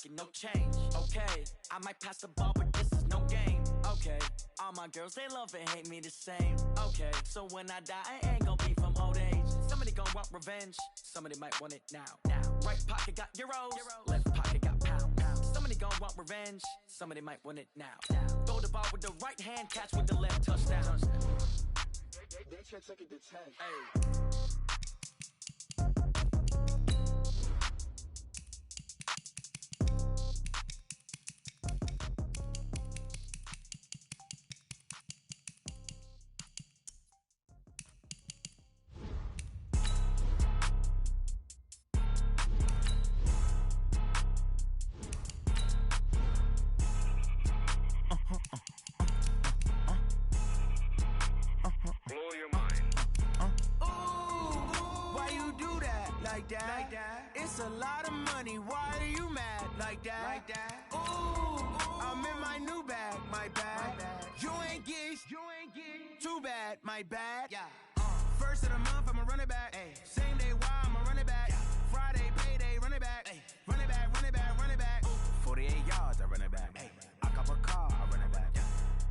pocket, no change. Okay, I might pass the ball, but this is no game. Okay, all my girls, they love and hate me the same. Okay, so when I die, I ain't gonna be from old age. Somebody gon' want revenge, somebody might want it now. Right pocket got euros, left pocket got pounds. Somebody gon' want revenge, somebody might want it now. Throw the ball with the right hand, catch with the left, touchdown. They can't take it to 10. Hey. It's a lot of money, why are you mad like that? Ooh, I'm in my new bag, my bad. You ain't get too bad, my bad. Yeah. First of the month, I'ma run it back. Ay. Same day, why I'ma run it back. Friday, payday, run it back. Ay. Run it back, run it back, run it back. 48 yards, I run it back. Ay. I cop a car, I run it back.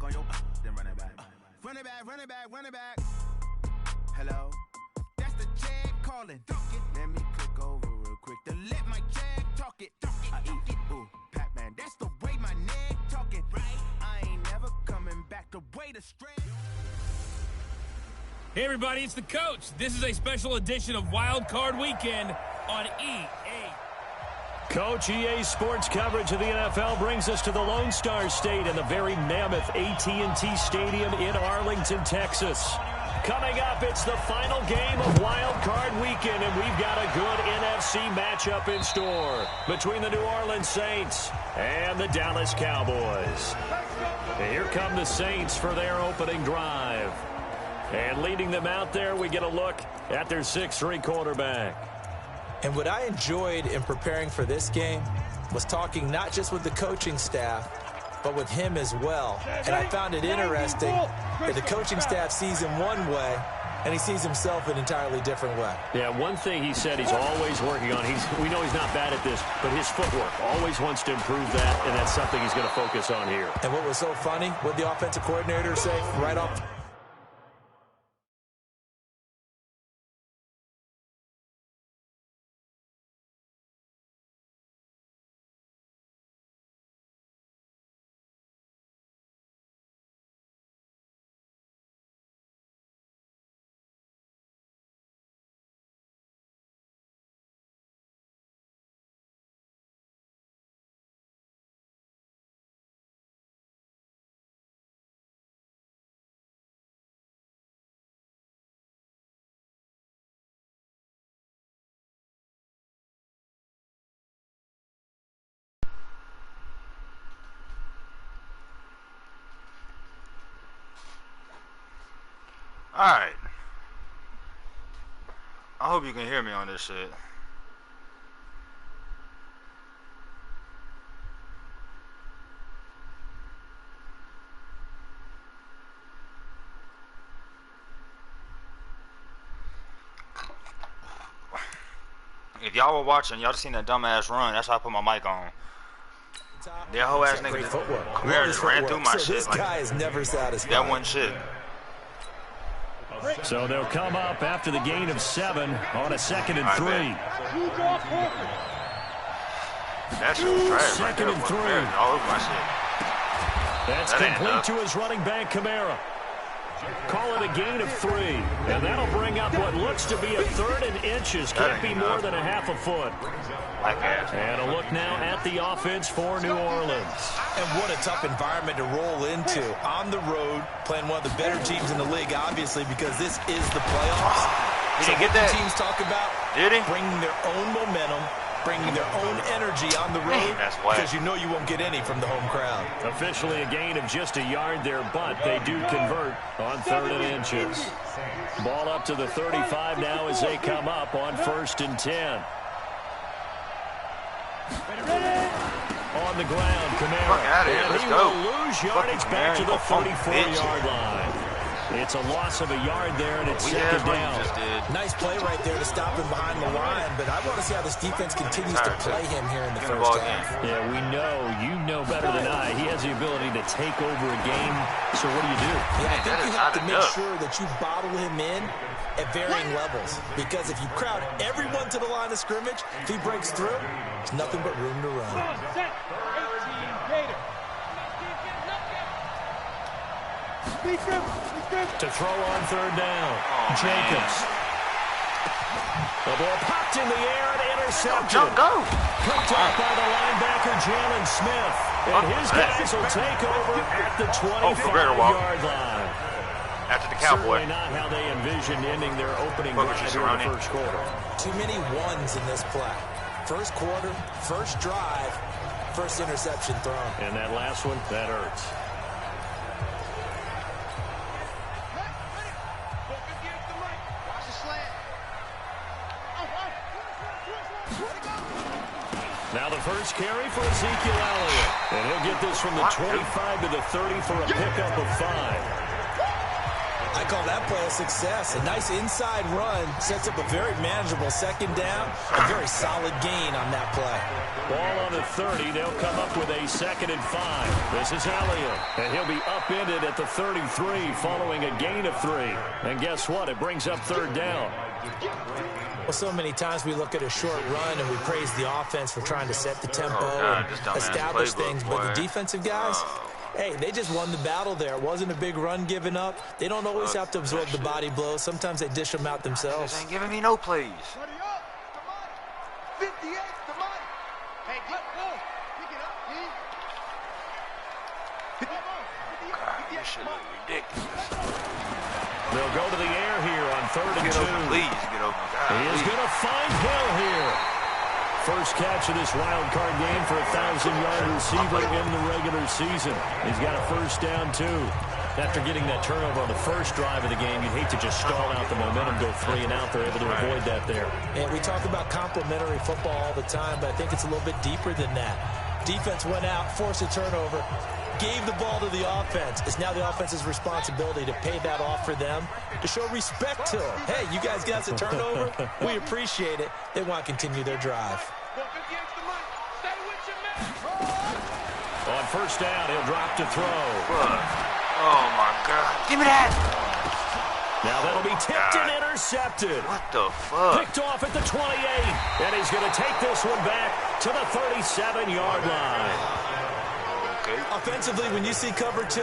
Go yo, then run it back. Run it back, run it back, run it back. Hello, that's the check calling. Let me click over real quick to let my check talk it. I eat it, ooh, Pac-Man, that's the way my neck talking. Right, I ain't never coming back the way the strength. Hey everybody, it's the coach. This is a special edition of Wild Card Weekend on EA. Coach, EA Sports coverage of the NFL brings us to the Lone Star State and the very mammoth AT&T Stadium in Arlington, Texas. Coming up, it's the final game of Wild Card Weekend, and we've got a good NFC matchup in store between the New Orleans Saints and the Dallas Cowboys. And here come the Saints for their opening drive. And leading them out there, we get a look at their 6'3" quarterback. And what I enjoyed in preparing for this game was talking not just with the coaching staff, but with him as well. And I found it interesting that the coaching staff sees him one way, and he sees himself an entirely different way. Yeah, one thing he said he's always working on, we know he's not bad at this, but his footwork, always wants to improve that, and that's something he's going to focus on here. And what was so funny, what the offensive coordinator say right off. Alright. I hope you can hear me on this shit. If y'all were watching, y'all seen that dumbass run. That's why I put my mic on. That whole ass nigga Kamara just ran through my shit. This guy is never satisfied. That one shit. So they'll come up after the gain of 7 on a 2nd and 3. That shit was trash. 2nd and 3. All over my shit. That's complete to his running back, Kamara. Call it a gain of 3. And that'll bring up what looks to be a 3rd and inches. Can't be more than a half a foot. And a look now at the offense for New Orleans. And what a tough environment to roll into. On the road, playing one of the better teams in the league, obviously, because this is the playoffs. Did so he get what that? The teams talk about bringing their own momentum, bringing their own energy on the road, because you know you won't get any from the home crowd. Officially a gain of just a yard there, but they do convert on 3rd and inches. Ball up to the 35 now as they come up on 1st and 10. On the ground, Kamara. Fuck out of here. And Let's he go. will lose yardage back to the 34-yard line. It's a loss of a yard there, and it's second down. Nice play right there to stop him behind the line, but I want to see how this defense continues to play him here in the first half. Yeah, we know. You know better than I. He has the ability to take over a game, so what do you do? Yeah, I think you have to make sure that you bottle him in at varying levels, because if you crowd everyone to the line of scrimmage, if he breaks through, there's nothing but room to run. To throw on third down. Jacobs. The ball popped in the air and intercepted. Go. Picked up by the linebacker, Jalen Smith. And his guys will take over at the 25-yard line. After the Cowboy. Certainly not how they envisioned ending their opening drive in the first quarter. Too many ones in this play. First quarter, first drive, first interception thrown. And that last one, that hurts. Now the first carry for Ezekiel Elliott. And he'll get this from the 25 to the 30 for a pickup of 5. I call that play a success. A nice inside run sets up a very manageable second down. A very solid gain on that play. Ball on the 30. They'll come up with a 2nd and 5. This is Elliott. And he'll be upended at the 33 following a gain of 3. And guess what? It brings up third down. Well, so many times we look at a short run and we praise the offense for trying to set the tempo and establish things. But the defensive guys, hey, they just won the battle there. It wasn't a big run given up. They don't always have to absorb the body blows. Sometimes they dish them out themselves. They ain't giving me no plays. God, this shit is ridiculous. They'll go to the air here on 3rd and 2. Please get open. He is going to find Hill here. First catch of this wild card game for a 1,000-yard receiver in the regular season. He's got a first down, too. After getting that turnover on the first drive of the game, you'd hate to just stall out the momentum, go 3 and out. They're able to avoid that there. And we talk about complementary football all the time, but I think it's a little bit deeper than that. Defense went out, forced a turnover, gave the ball to the offense. It's now the offense's responsibility to pay that off for them, to show respect to them. Hey, you guys got a turnover? We appreciate it. They want to continue their drive. On first down, he'll drop to throw. Oh, my God. Give me that. Now that'll be tipped and intercepted. What the fuck? Picked off at the 28. And he's going to take this one back to the 37-yard line. Okay. Offensively, when you see cover 2,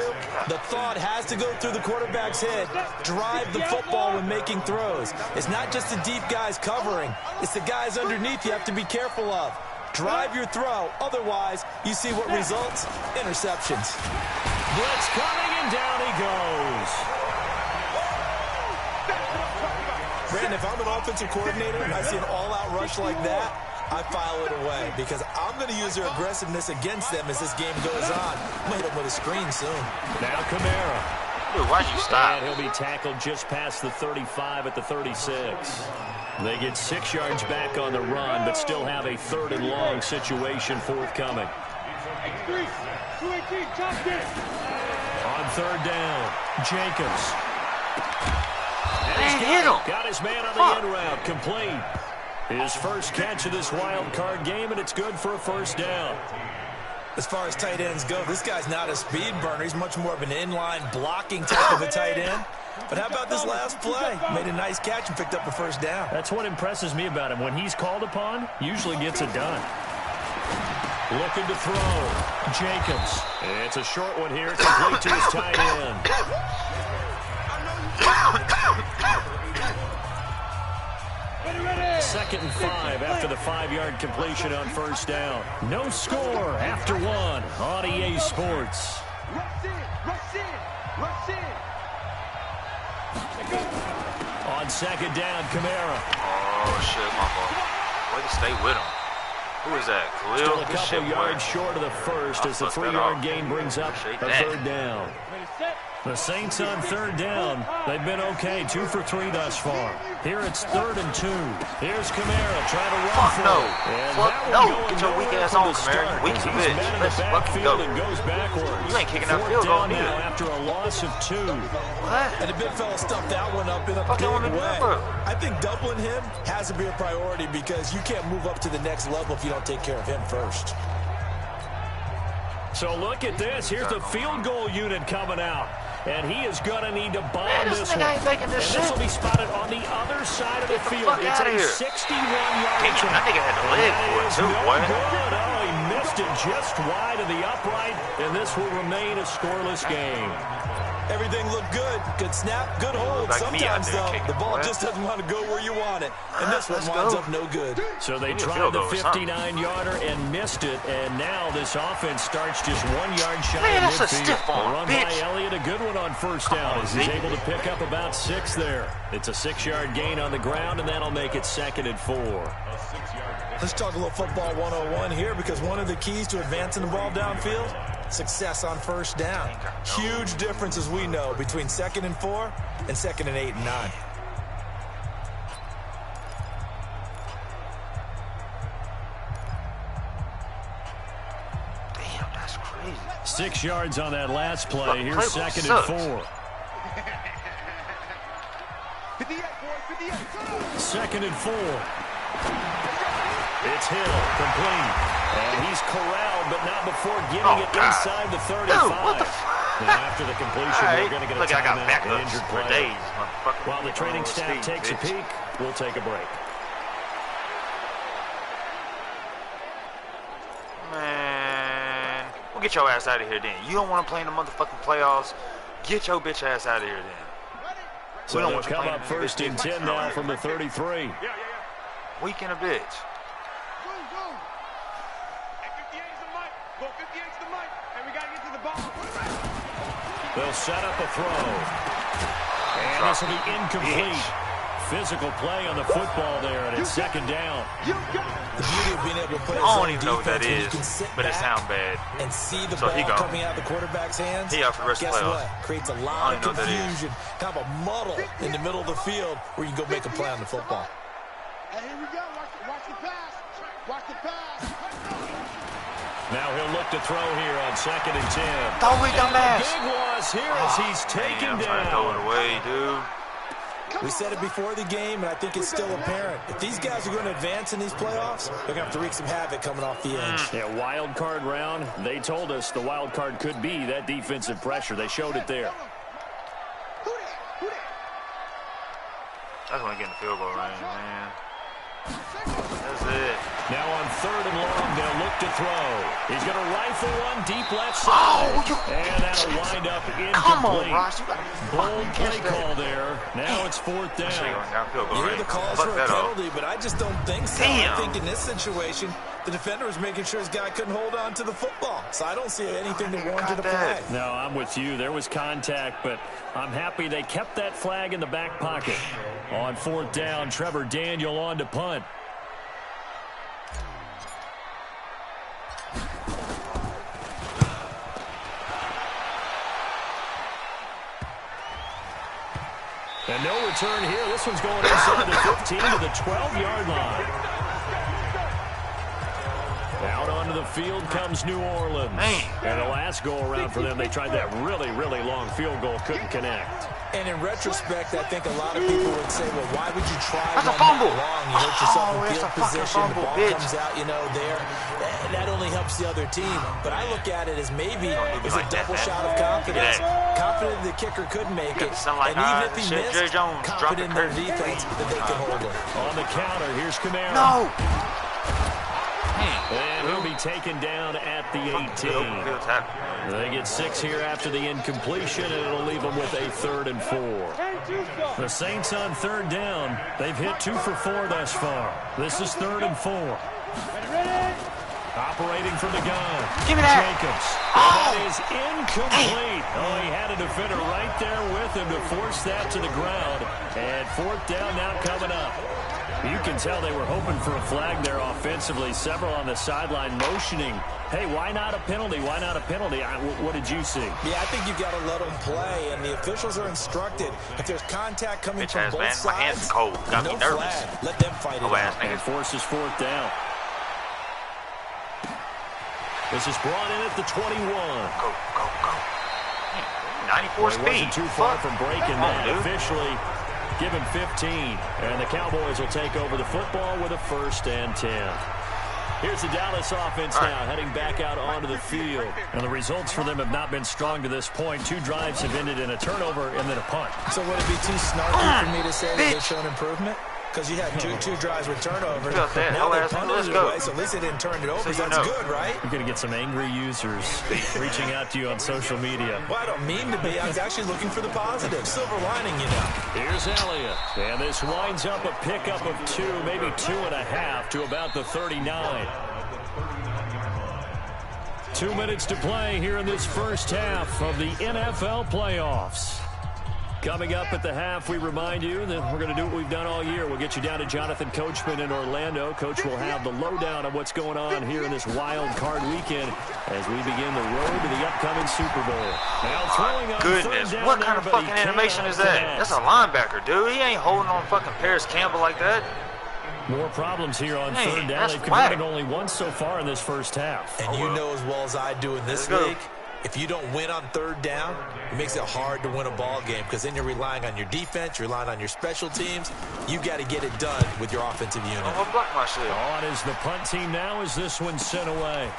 the thought has to go through the quarterback's head. Drive the football when making throws. It's not just the deep guys covering. It's the guys underneath you have to be careful of. Drive your throw. Otherwise, you see what results? Interceptions. Blitz coming, and down he goes. Brandon, if I'm an offensive coordinator and I see an all-out rush like that, I file it away because I'm going to use their aggressiveness against them as this game goes on. I'm going to hit them with a screen soon. Now Kamara. Dude, why'd you stop? And he'll be tackled just past the 35 at the 36. They get 6 yards back on the run, but still have a 3rd and long situation forthcoming. On 3rd down, Jacobs. Man, hit him. Got his man on the in route, complete. His first catch of this wild card game, and it's good for a first down. As far as tight ends go, this guy's not a speed burner. He's much more of an inline blocking type of a tight end. But how about this last play? Made a nice catch and picked up a first down. That's what impresses me about him. When he's called upon, usually gets it done. Looking to throw. Jacobs. It's a short one here, complete to his tight end. 2nd and 5 after the 5-yard completion on first down. No score after 1 on EA Sports. On 2nd down, Kamara. Oh, shit, my fault. Way to stay with him. Who is that? Khalil? Still a couple yards short of the first as the 3-yard gain brings up a 3rd down. The Saints on 3rd down. They've been okay, 2 for 3 thus far. Here it's 3rd and 2. Here's Kamara trying to run for it. And that No, get your weak ass on, Kamara. You weak as a bitch. Let's fucking go. You ain't kicking that field goal neither. After a loss of 2. What? And the big fella stuffed that one up in a big way. I think doubling him has to be a priority because you can't move up to the next level if you don't take care of him first. So look at this. Here's the field goal unit coming out. And he is going to need to bomb this one. And this will be spotted on the other side of the field. It's a 61-yard attempt. That nigga had the leg for it, too, boy. Oh, he missed it just wide of the upright, and this will remain a scoreless game. Everything looked good. Good snap, good hold. Sometimes, though, the ball just doesn't want to go where you want it. And this one winds up no good. So they tried the 59-yarder and missed it, and now this offense starts just 1 yard shy of midfield. A run by Elliott, a good one on first down as he's able to pick up about 6 there. It's a 6-yard gain on the ground, and that'll make it 2nd and 4. Let's talk a little football 101 here because one of the keys to advancing the ball downfield, success on first down. Huge difference, as we know, between 2nd and 4 and 2nd and 8 and 9. Damn, that's crazy. 6 yards on that last play. Here's 2nd and 4. 2nd and 4. It's Hill, complete. And he's corralled, but not before getting it inside the 35. Dude, what the and after the completion, we're going to get a timeout and injured player. While the training staff takes a peek, we'll take a break. Man, we'll get your ass out of here then. You don't want to play in the motherfucking playoffs. Get your bitch ass out of here then. So they'll come up 1st and 10 now from the 33. Weak in a bitch. They'll set up a throw. And this will be incomplete. Physical play on the football there, and it's 2nd down. The beauty of being able to play I don't even know what that is, but it sounds bad. And see the ball coming out of the quarterback's hands. He out for the rest of the playoffs. Guess what? Creates a lot of confusion, kind of a muddle in the middle of the field where you can go make a play on the football. And here we go. Watch the pass. Watch the pass. Now he'll look to throw here on 2nd and 10. Throw it, dumbass. Big loss here as he's taken down. Throw it away, dude. We said it before the game, and I think it's still apparent. If these guys are going to advance in these playoffs, they're going to have to wreak some havoc coming off the edge. Yeah, wild card round. They told us the wild card could be that defensive pressure. They showed it there. That's when I get in the field goal range, man. That's it. Now on 3rd and long, they'll look to throw. He's going to rifle one deep left side. And that'll wind up incomplete. Come on, Ross. Bold play call there. Now it's 4th down. You hear the calls for a penalty, but I just don't think so. Damn. I think in this situation, the defender was making sure his guy couldn't hold on to the football. So I don't see anything that warranted a flag. No, I'm with you. There was contact, but I'm happy they kept that flag in the back pocket. On 4th down, Trevor Daniel on to punt. And no return here. This one's going inside the 15 to the 12-yard line. Out onto the field comes New Orleans. And the last go-around for them, they tried that really, really long field goal. Couldn't connect. And in retrospect, I think a lot of people would say, well, why would you try That's one a fumble. that long? You hurt yourself in field position. Fumble, the ball bitch. comes out, there. That only helps the other team. But I look at it as maybe it's a double shot of confidence. Confident the kicker could make it. Like, and even if he missed, Jerry Jones, confident in their defense that they can hold it. On the counter, here's Kamara. No. And he'll be taken down at the 18. They get 6 here after the incompletion, and it'll leave them with a 3rd and 4. The Saints on 3rd down. They've hit 2 for 4 thus far. This is 3rd and 4. Operating from the gun. Give me that. Jacobs. That is incomplete. Oh, he had a defender right there with him to force that to the ground. And 4th down now coming up. You can tell they were hoping for a flag there offensively. Several on the sideline motioning. Hey, why not a penalty? Why not a penalty? What did you see? Yeah, I think you've got to let them play, and the officials are instructed. If there's contact coming from both sides, my hands cold. Got me nervous. Flag. Let them fight it out. And forces 4th down. This is brought in at the 21. Go, go, go. 94 speed. Wasn't too far from breaking that. Officially given 15. And the Cowboys will take over the football with a 1st and 10. Here's the Dallas offense now, heading back out onto the field. And the results for them have not been strong to this point. 2 drives have ended in a turnover and then a punt. So would it be too snarky for me to say that they've shown improvement? Because you had two drives with turnovers. Now they punted it away, so at least they didn't turn it over. So that's good, right? You're going to get some angry users reaching out to you on social media. Well, I don't mean to be. I was actually looking for the positive. Silver lining, you know. Here's Elliott. And this winds up a pickup of 2, maybe 2.5 to about the 39. 2 minutes to play here in this first half of the NFL playoffs. Coming up at the half, we remind you that we're going to do what we've done all year. We'll get you down to Jonathan Coachman in Orlando. Coach will have the lowdown on what's going on here in this wild card weekend as we begin the road to the upcoming Super Bowl. Now throwing on goodness, what kind of fucking animation is that? That's a linebacker, dude. He ain't holding on fucking Paris Campbell like that. More problems here on 3rd down. They've converted only once so far in this first half. And you know as well as I do in this league, if you don't win on 3rd down, it makes it hard to win a ball game because then you're relying on your defense, you're relying on your special teams. You got to get it done with your offensive unit. I'm gonna block my shit. On is the punt team now as this one's sent away.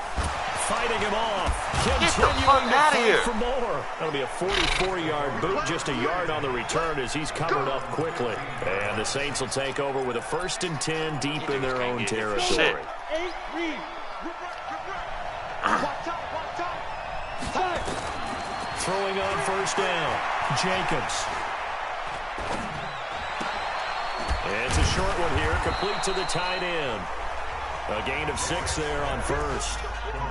Fighting him off. Get the fuck out of here. For more. That'll be a 44-yard boot, just a yard on the return as he's covered up quickly. And the Saints will take over with a 1st and 10 deep in their own territory. Shit. Throwing on 1st down, Jacobs. It's a short one here, complete to the tight end. A gain of 6 there on 1st.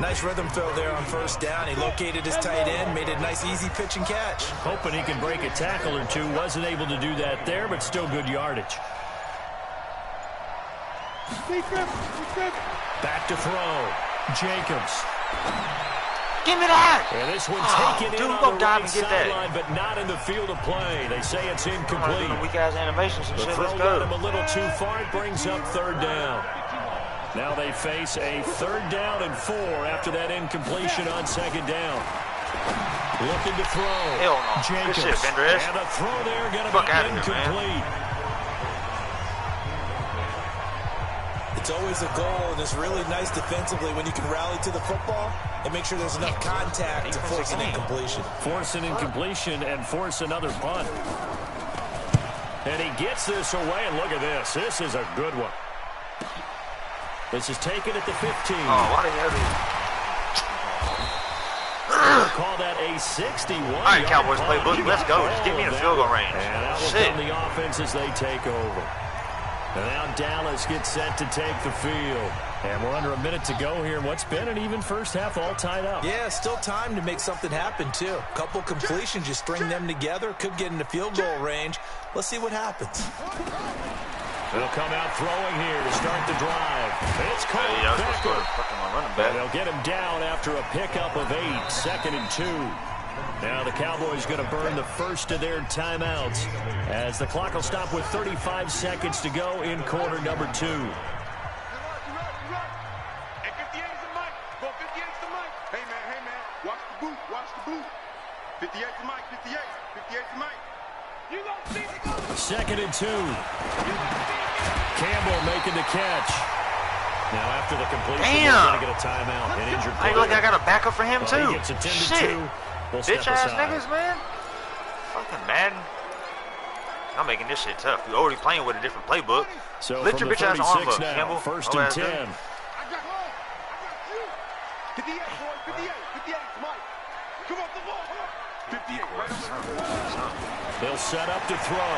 Nice rhythm throw there on 1st down. He located his tight end, made a nice easy pitch and catch. Hoping he can break a tackle or 2. Wasn't able to do that there, but still good yardage. Back to throw, Jacobs. Give me that! And this one taken in on the right sideline, but not in the field of play. They say it's incomplete. Weak-ass animations and shit. The Let's throw go. got him a little too far. It brings up 3rd down. Now they face a 3rd down and 4 after that incompletion on 2nd down. Looking to throw. Hell no. Jacobs. Good shit, Bender. And a throw there going to be incomplete. It's always a goal, and it's really nice defensively when you can rally to the football and make sure there's enough contact to force an incompletion. Force an incompletion and force another punt. And he gets this away, and look at this. This is a good one. This is taken at the 15. Oh, why the hell We'll call that a 61. All right, Cowboys playbook. Let's go. Just get me in the field goal range. And that will come the offense as they take over. And now Dallas gets set to take the field. And we're under a minute to go here in what's been an even first half, all tied up. Yeah, still time to make something happen, too. A couple completions, you string them together, could get into field goal range. Let's see what happens. They'll come out throwing here to start the drive. It's Cole Becker. And they'll get him down after a pickup of 8, 2nd and 2. Now the Cowboys going to burn the first of their timeouts as the clock will stop with 35 seconds to go in quarter number 2. Hey, 58 is the mic. Go 58 is the mic. Hey, man. Watch the boot. Watch the boot. 58 is the mic. 58. 58 is the mic. You gonna see it. 2nd and 2. Campbell making the catch. Now after the completion, they're going to get a timeout. An injured player. Hey, look, I got a backup for him, too. He gets attended Shit. to. We'll Bitch-ass niggas, man. Fucking Madden. I'm making this shit tough. We're already playing with a different playbook. So lift your bitch-ass arm up, Campbell. 1st and 10. I got you. 58, boy. 58. 58 is the mic. Come off the ball. 58. Right on. They'll set up to throw.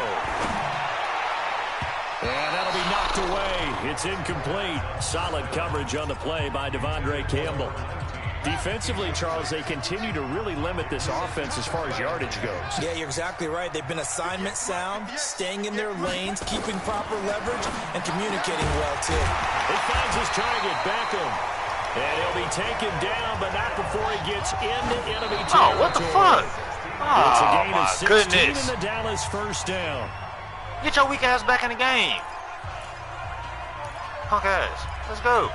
And that'll be knocked away. It's incomplete. Solid coverage on the play by Devondre Campbell. Defensively, Charles, they continue to really limit this offense as far as yardage goes. Yeah, you're exactly right. They've been assignment sound, staying in their lanes, keeping proper leverage, and communicating well, too. He finds his target, Beckham. And he'll be taken down, but not before he gets into enemy territory. Oh, what the fuck? It's a gain of 16 goodness. in the Dallas 1st down. Get your weak ass back in the game. Punk ass. Let's go.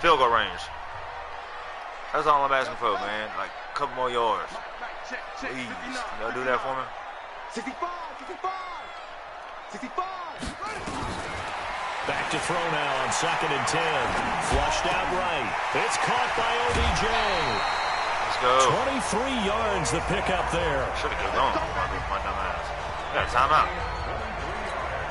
Field goal range. That's all I'm asking for, man. Like a couple more yards. Please. Y'all do that for me? 65. Back to throw now on 2nd and 10. Flushed out right. It's caught by OBJ. Let's go. 23 yards the pickup there. Should have kept going. My dumb ass. Got a timeout.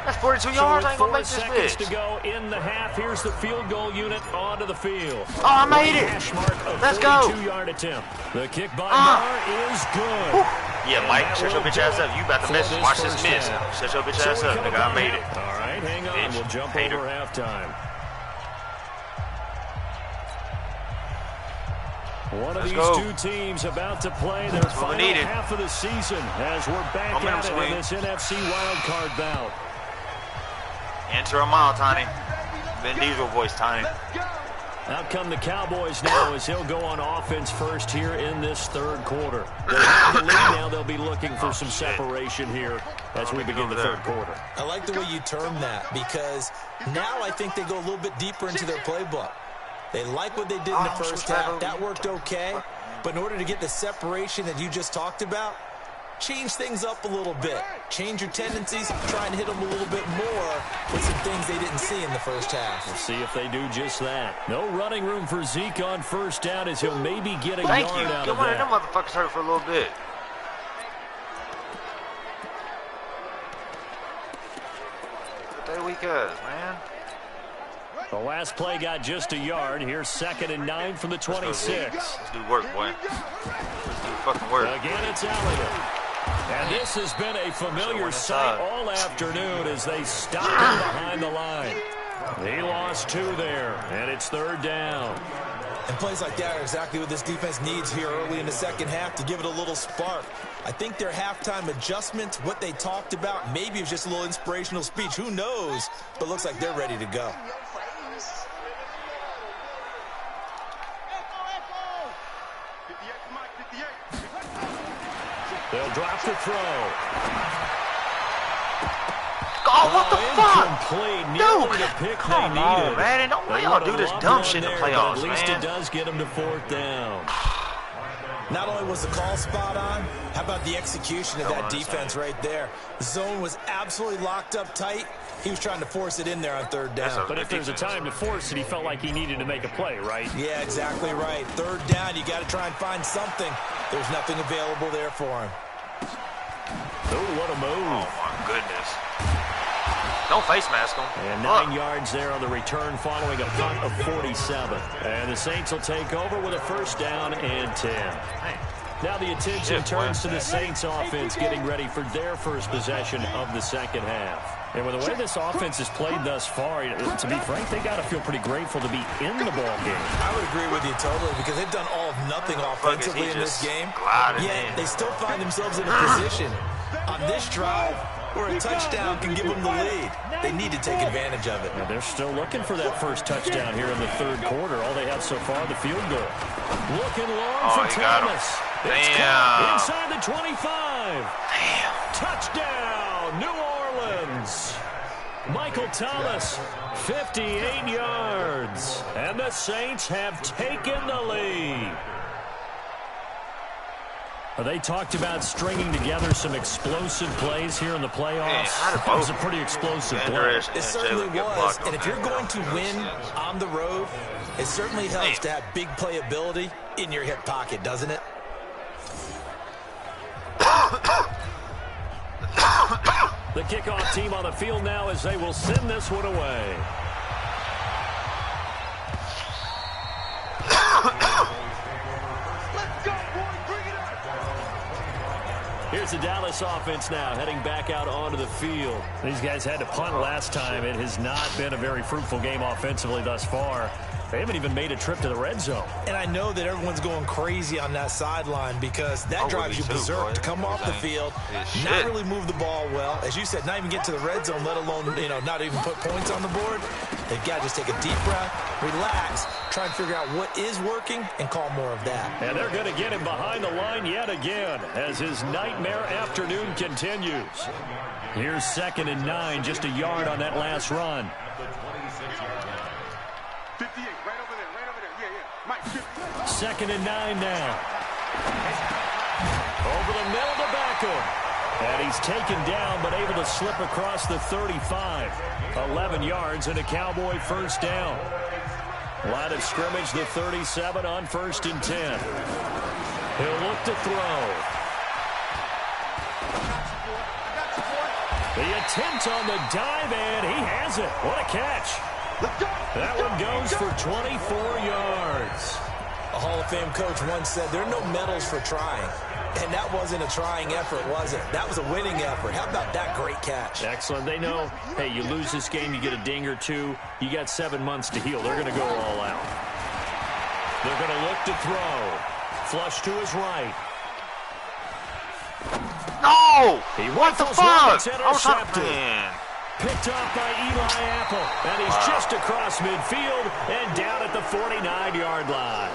That's 42 yards. I ain't gonna make this 4 seconds bitch. to go in the half. Here's the field goal unit onto the field. Oh, I made it. Hash mark of Let's go. 42-yard attempt. The kick by Marr is good. Yeah, Mike, shut your bitch ass up. You about to miss. Watch this miss. Shut your bitch ass up, nigga. I made it. All right, hang on. Bitch. We'll jump Hater. over halftime. One of Let's these go. two teams about to play their That's what we final needed. half of the season as we're back Momentum at it swing. in this NFC wildcard bout. Enter a mile, Tiny. Vin Diesel voice, Tiny. Out come the Cowboys now as he'll go on offense first here in this third quarter. They're in the lead now. They'll be looking for some separation here as we begin the third quarter. I like the way you term that because now I think they go a little bit deeper into their playbook. They like what they did in the first half. That worked okay. But in order to get the separation that you just talked about, change things up a little bit. Change your tendencies, try and hit them a little bit more with some things they didn't see in the first half. We'll see if they do just that. No running room for Zeke on first down as he'll maybe get a Thank yard you. out Get of one of them that. motherfuckers hurt for a little bit. Look at that weak ass, man. The last play got just a yard. Here's 2nd and 9 from the 26. Let's do work, boy. Let's do fucking work. Again, it's Elliott. And this has been a familiar sight all afternoon as they stopped him behind the line. He lost 2 there, and it's 3rd down. And plays like that are exactly what this defense needs here early in the second half to give it a little spark. I think their halftime adjustment, what they talked about, maybe it was just a little inspirational speech. Who knows? But looks like they're ready to go. They'll drop the throw. Oh, what the fuck? Incomplete. Dude, Nearly the pick come they on, needed. man. And don't They y'all would've do this loved dumb one shit in the there, but playoffs, at least man. it does get them to 4th down. Not only was the call spot on, how about the execution of Come that on, defense son. right there? The zone was absolutely locked up tight. He was trying to force it in there on 3rd down. But if there's a time to force it, he felt like he needed to make a play, right? Yeah, exactly right. 3rd down, you got to try and find something. There's nothing available there for him. Oh, what a move. Oh, my goodness. Don't face mask him. And 9 yards there on the return following a punt of 47. And the Saints will take over with a 1st down and 10. Now the attention turns to the Saints offense getting ready for their first possession of the second half. And with the way this offense has played thus far, to be frank, they got to feel pretty grateful to be in the ball game. I would agree with you totally because they've done all of nothing offensively in this game. Yet they still find themselves in a position on this drive where a touchdown can give them the lead. They need to take advantage of it. Now they're still looking for that first touchdown here in the 3rd quarter. All they have so far, the field goal. Looking long for Thomas. It's caught inside the 25. Damn. Touchdown, New Orleans. Michael Thomas, 58 yards. And the Saints have taken the lead. They talked about stringing together some explosive plays here in the playoffs. That was a pretty explosive play. It certainly was. And if you're going to win on the road, it certainly helps to have big playability in your hip pocket, doesn't it? The kickoff team on the field now as they will send this one away. Here's the Dallas offense now, heading back out onto the field. These guys had to punt last time. It has not been a very fruitful game offensively thus far. They haven't even made a trip to the red zone. And I know that everyone's going crazy on that sideline because that drives you berserk to come off the field, not really move the ball well. As you said, not even get to the red zone, let alone, not even put points on the board. They've got to just take a deep breath, relax, try and figure out what is working and call more of that. And they're going to get him behind the line yet again as his nightmare afternoon continues. Here's 2nd and 9, just a yard on that last run. 58, right over there, right over there. Yeah, yeah. Mike, 50. 2nd and 9 now. Over the middle to Beckham. And he's taken down, but able to slip across the 35. 11 yards and a Cowboy first down. Line of scrimmage, the 37 on 1st and 10. He'll look to throw. The attempt on the dive, and he has it. What a catch. That one goes for 24 yards. A Hall of Fame coach once said, there are no medals for trying. And that wasn't a trying effort, was it? That was a winning effort. How about that great catch? Excellent. They know, hey, you lose this game, you get a ding or two. You got 7 months to heal. They're going to go all out. They're going to look to throw. Flush to his right. No! He What the rifles fuck? one. It's intercepted. Man. Picked off by Eli Apple. And he's just across midfield and down at the 49-yard line.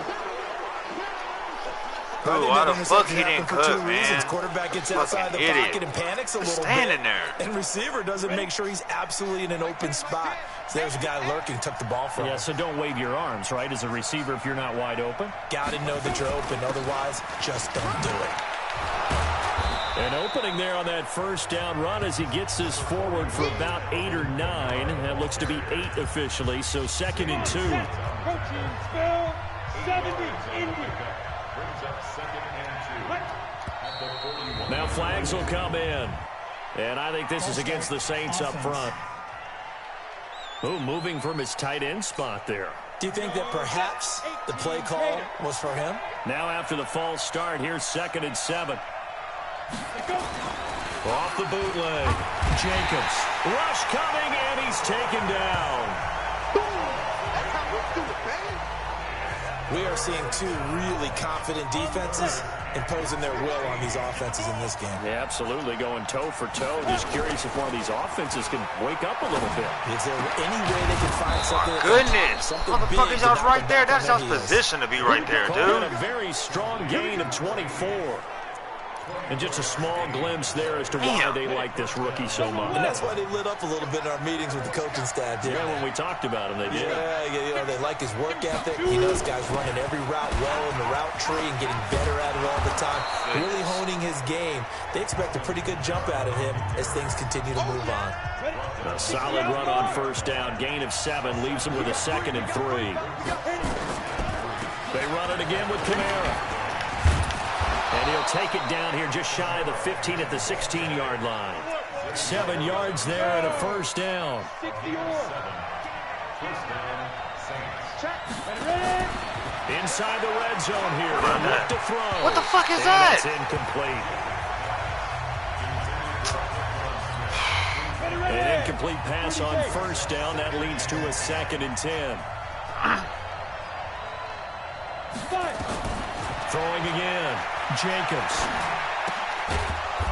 Ooh, why the fuck he didn't cut, man? Quarterback gets outside the pocket and panics a little bit. Standing there. And receiver doesn't make sure he's absolutely in an open spot. So there's a guy lurking, took the ball from him. Yeah, so don't wave your arms, right, as a receiver if you're not wide open. Got to know that you're open. Otherwise, just don't do it. An opening there on that first down run as he gets this forward for about 8 or 9. That looks to be 8 officially, so 2nd and 2. Now flags will come in. And I think this is against the Saints up front. Oh, moving from his tight end spot there. Do you think that perhaps the play call was for him? Now after the false start, here's 2nd and 7. Off the bootleg. Jacobs. Rush coming, and he's taken down. We are seeing two really confident defenses imposing their will on these offenses in this game. Yeah, absolutely, going toe for toe. Just curious if one of these offenses can wake up a little bit. Is there any way they can find something? Goodness. Motherfuckers, y'all's right there. That's y'all's position to be right there, dude. A very strong gain of 24. And just a small glimpse there as to why they like this rookie so much. And that's why they lit up a little bit in our meetings with the coaching staff. Yeah, when we talked about him, they did. Yeah, you know, they like his work ethic. He knows guys running every route well in the route tree and getting better at it all the time. Really honing his game. They expect a pretty good jump out of him as things continue to move on. A solid run on first down. Gain of 7 leaves him with a 2nd and 3. They run it again with Kamara. And he'll take it down here just shy of the 15 at the 16-yard line. 7 yards there and a first down. Inside the red zone here. They'll look to throw. What the fuck is and that? It's incomplete. An incomplete pass on first down. That leads to a 2nd and 10. Throwing again. Jacobs.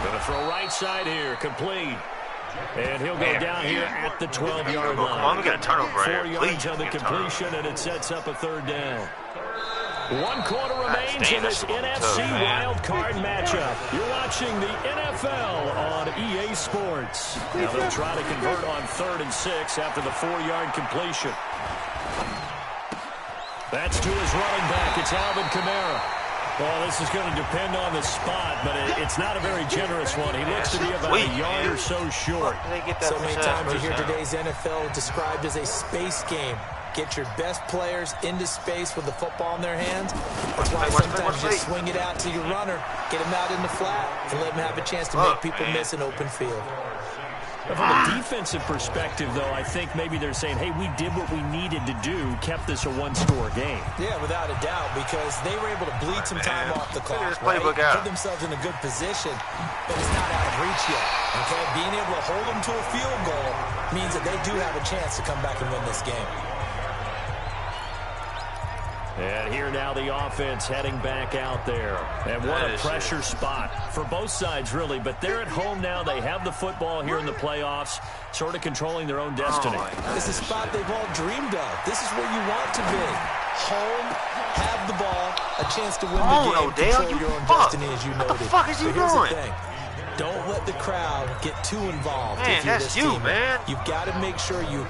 Going to throw right side here. Complete. And he'll go down here at the 12-yard line. Come on, we got a turnover right 4 here. yards on the completion, and it sets up a 3rd down. 1 quarter remains in this NFC wild card matchup. You're watching the NFL on EA Sports. Now they'll try to convert on 3rd and 6 after the 4-yard completion. That's to his running back. It's Alvin Kamara. Well, this is going to depend on the spot, but it's not a very generous one. He looks to be about a yard or so short. So many times you hear today's NFL described as a space game. Get your best players into space with the football in their hands. That's why sometimes you just swing it out to your runner, get him out in the flat, and let him have a chance to make people miss an open field. From a defensive perspective, though, I think maybe they're saying, hey, we did what we needed to do, kept this a one-score game. Yeah, without a doubt, because they were able to bleed some time off the clock, right? Put themselves in a good position, but it's not out of reach yet. Okay, being able to hold them to a field goal means that they do have a chance to come back and win this game. And here now the offense heading back out there. And what a pressure spot for both sides, really. But they're at home now. They have the football here in the playoffs, sort of controlling their own destiny. It's a spot they've all dreamed of. This is where you want to be. Home, have the ball, a chance to win the game, control your own destiny, as you noted. What the fuck is he doing? The thing. Don't let the crowd get too involved. Man, if you're that's this team. man. You've got to make sure you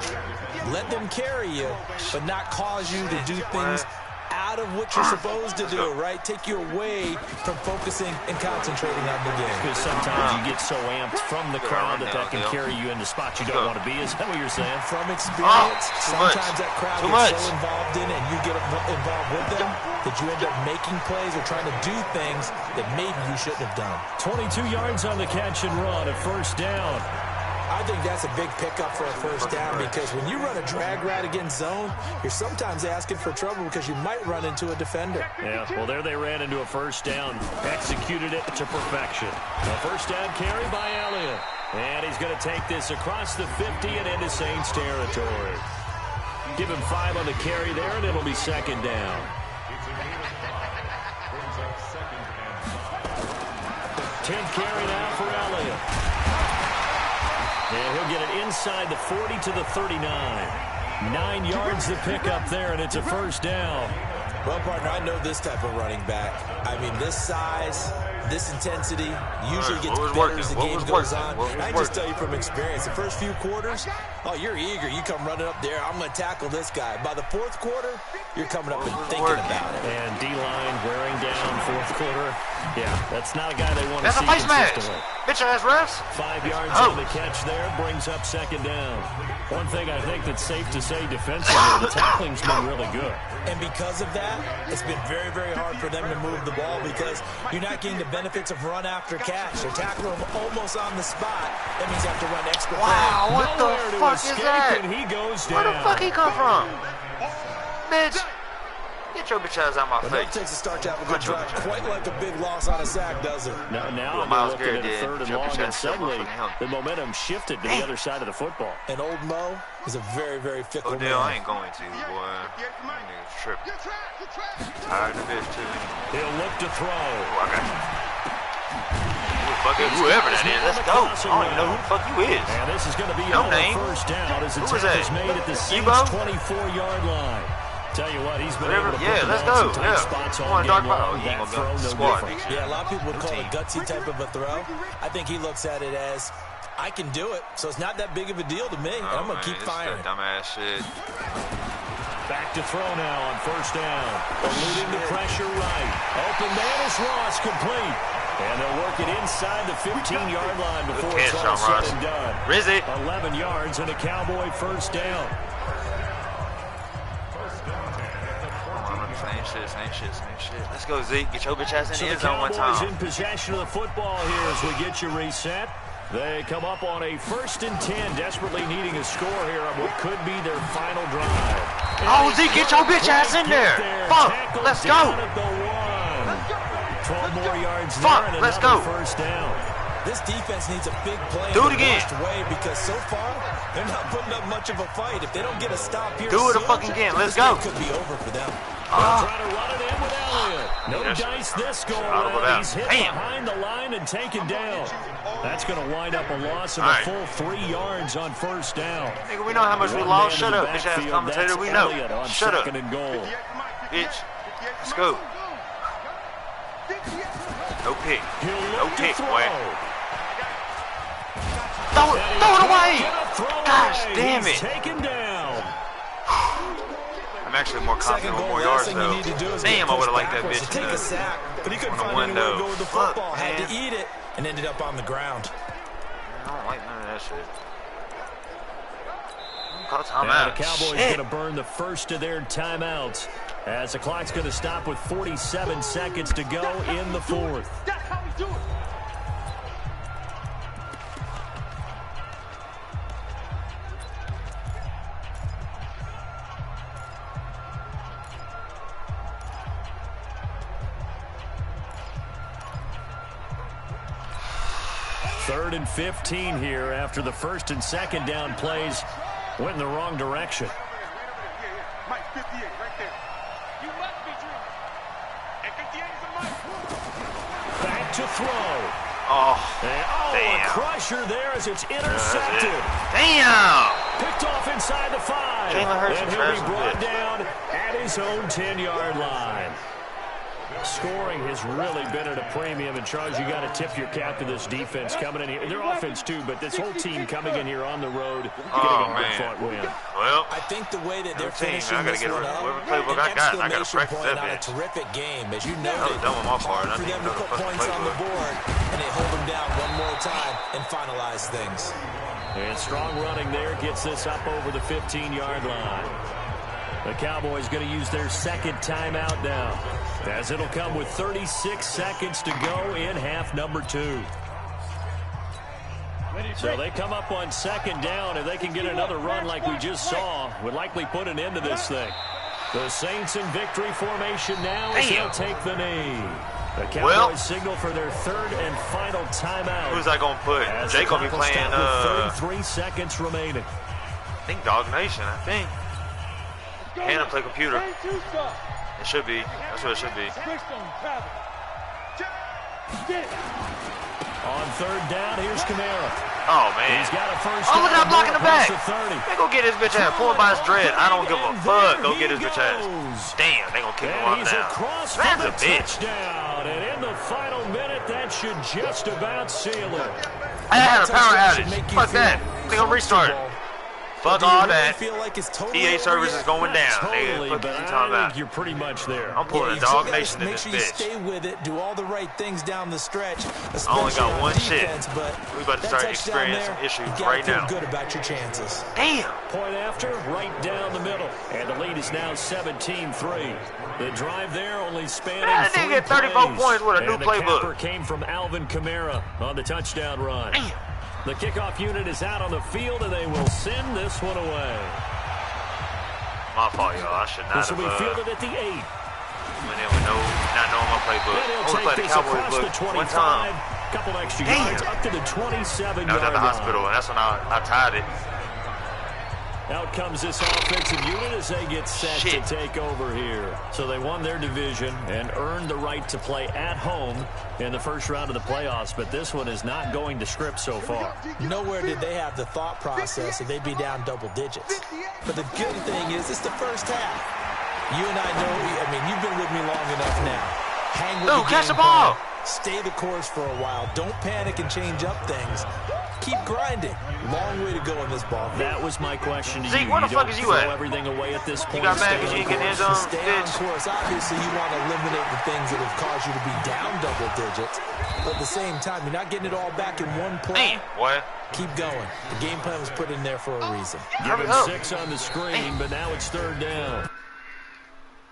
Let them carry you, but not cause you to do things out of what you're supposed to do, right? Take you away from focusing and concentrating on the game. Because sometimes you get so amped from the crowd that can carry you into spots you don't want to be. Is that what you're saying? From experience, sometimes that crowd gets so involved in it and you get involved with them that you end up making plays or trying to do things that maybe you shouldn't have done. 22 yards on the catch and run at first down. I think that's a big pickup for a first down because when you run a drag route against zone, you're sometimes asking for trouble because you might run into a defender. Yeah, well, there they ran into a first down. Executed it to perfection. A first down carry by Elliott. And he's going to take this across the 50 and into Saints territory. Give him 5 on the carry there, and it'll be second down. 10th carry now for Elliott. And he'll get it inside the 40 to the 39. 9 yards to pick up there, and it's a first down. Well, partner, I know this type of running back. I mean, this size, this intensity usually gets better as the game goes on. I can just tell you from experience, the first few quarters, oh, you're eager. You come running up there, I'm going to tackle this guy. By the fourth quarter, you're coming up and thinking about it. And D-line wearing down fourth quarter. Yeah, that's not a guy they want to see face consistently. Match. Bitch-ass refs. 5 yards on the catch there brings up second down. One thing I think that's safe to say defensively, the tackling's been really good. And because of that, it's been very, very hard for them to move the ball because you're not getting the benefits of run after catch. They're tackling him almost on the spot. That means you have to run extra. Wow, what the fuck is that? And he goes down. Where the fuck he come from? Bitch. Get your bitch ass out my face. It takes a start to have a good drive. Quite like a big loss on a sack, does it? Now they're looking at a third and long, and suddenly the momentum shifted to the other side of the football. And old Mo is a very, very fickle man. I ain't going to, boy. Nigga's tripping. Tired of this, too. He'll look to throw. Oh, I got you. Whoever that is, let's go. I don't even know who the fuck you is. And this is going to be another first down as the tackle is made at the Saints 24-yard line. Tell you what, he's been able to put let's go. Some spots all game long. That throw, no different. Yeah, a lot of people would call it a gutsy type of a throw. I think he looks at it as, I can do it, so it's not that big of a deal to me. And I'm going to keep firing. Dumbass shit. Back to throw now on first down. Eluding the pressure right. Open man is Ross, complete. And they'll work it inside the 15-yard line before it's all said and done. Rizzy. 11 yards and a Cowboy first down. Same shit. Let's go, Zeke. Get your bitch ass in the end zone one time. So the Cowboys in possession of the football here as we get you reset. They come up on a 1st and 10, desperately needing a score here on what could be their final drive. Oh, Zeke, get your bitch ass in there. Fuck, let's go. 12 more yards there and let's another go. First down. This defense needs a big play Do it again. Way because so far they're not putting up much of a fight. If they don't get a stop here, do it again. Let's go. Could be over for them. Trying to run it in with Elliott. No dice this go around. He's hit behind the line and taken down. That's going to wind up a loss of a full 3 yards on first down. Nigga, we know how much we lost. Shut up, bitch ass commentator. We know. Shut up. Second and goal. Bitch. Let's go. No pick. No pick, boy. Throw it away. Gosh damn it. Taken down. I'm actually more confident with more yards, though. Damn, I would have liked that bitch take a sack, but he couldn't find anywhere to go with the football. Had to eat it and ended up on the ground. I don't like none of that shit. The Cowboys going to burn the first of their timeouts as the clock's going to stop with 47 seconds to go in the fourth. That's how we do it. Third and 15 here after the first and second down plays went in the wrong direction. Mike, 58, right there. You must be dreaming. And 58 is a Mike. Back to throw. Damn. A crusher there as it's intercepted. Damn. Picked off inside the 5. Jalen Hurts and he'll be brought down at his own 10-yard line. Scoring has really been at a premium, and Charles, you got to tip your cap to this defense coming in here. Their offense too, but this whole team coming in here on the road, getting a hard-fought win. Well, I think the way that they're finishing this one up, whatever playbook I got to practice that on a bitch. terrific game, as you know, That was dumb on my part. for them to put points on the board, and they hold them down one more time and finalize things. And strong running there gets this up over the 15-yard line. The Cowboys going to use their second timeout now, as it'll come with 36 seconds to go in half number 2. So they come up on second down. If they can get another run like we just saw, would likely put an end to this thing. The Saints in victory formation now as they'll take the knee. The Cowboys signal for their third and final timeout. Who's that going to put? Jake going to be playing 33 seconds remaining. I think Dog Nation, I think. And I play computer. It should be. That's what it should be. On third down, here's Kamara. Oh, man. He's got a first look at that block in the back. They go get his bitch ass. Pull him by his dread. I don't give a fuck. Go get his bitch ass. Damn, they going to kick him off down. That's a bitch. Touchdown. And in the final minute, that should just about seal it. I had a power outage. Fuck that. They going to restart it. Fuck all that. EA service is going down. Totally, but I think you're pretty much there. I'm pulling a Dog Nation in this bitch. Make sure you stay with it, do all the right things down the stretch. I only got one shit. We about to start experiencing issues right now. Feel good about your chances. Damn. Point after, right down the middle. And the lead is now 17-3. The drive there only spanning 3 get 34 points with a new playbook. The capper came from Alvin Kamara on the touchdown run. Damn. The kickoff unit is out on the field, and they will send this one away. My fault, y'all. I should not this will be fielded at the 8. Went in with not knowing my playbook. I only played the Cowboys book one time. Couple extra yards up to the 27-yard line. I was at the hospital, and that's when I tied it. Out comes this offensive unit as they get set to take over here. So they won their division and earned the right to play at home in the first round of the playoffs, but this one is not going to script so far. Nowhere did they have the thought process that they'd be down double digits. But the good thing is it's the first half. You and I know, I mean, you've been with me long enough now. Hang with the catch the game ball. plan. Stay the course for a while. Don't panic and change up things. Keep grinding. Long way to go in this ball game. That was my question to Zeke, you. where the fuck is you at? Throw everything away at this point. You got mad because you didn't get in the end zone? Stay on course. Obviously, you want to eliminate the things that have caused you to be down double digits. But at the same time, you're not getting it all back in one play. Damn, what? Keep going. The game plan was put in there for a reason. Give him 6 on the screen, but now it's third down.